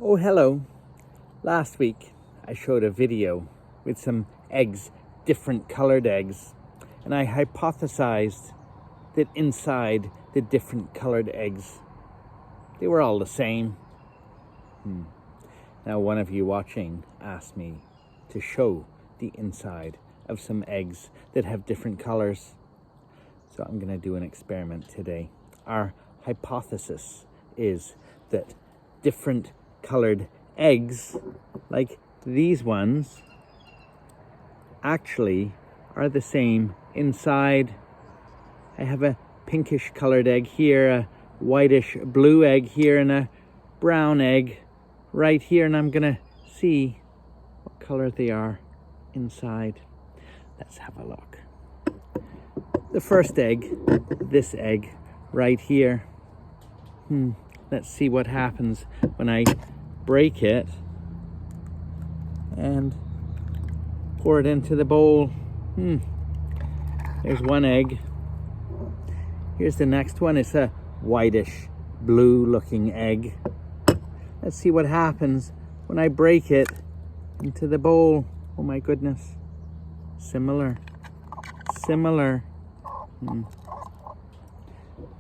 Oh, hello. Last week I showed a video with some eggs, different colored eggs, and I hypothesized that inside the different colored eggs, they were all the same. Now one of you watching asked me to show the inside of some eggs that have different colors. So I'm going to do an experiment today. Our hypothesis is that different colored eggs, like these ones, actually are the same inside. I have a pinkish colored egg here, a whitish blue egg here, and a brown egg right here, and I'm gonna see what color they are inside. Let's have a look. The first egg, this egg right here. Let's see what happens when I break it and pour it into the bowl. There's one egg. Here's the next one. It's a whitish blue looking egg. Let's see what happens when I break it into the bowl. Oh my goodness. Similar.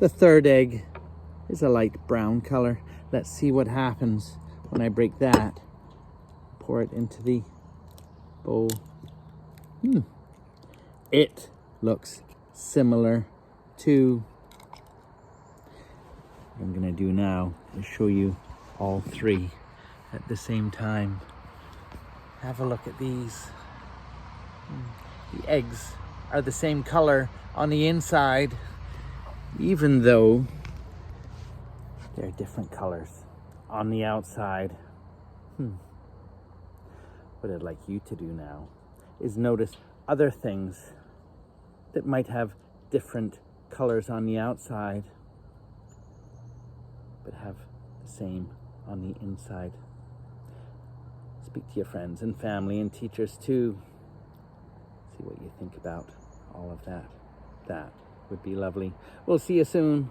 The third egg is a light brown color. Let's see what happens when I break that. Pour it into the bowl. It looks similar too. What I'm gonna do now is show you all three at the same time. Have a look at these. The eggs are the same color on the inside, even though they're different colors on the outside. What I'd like you to do now is notice other things that might have different colors on the outside, but have the same on the inside. Speak to your friends and family and teachers too. See what you think about all of that. That would be lovely. We'll see you soon.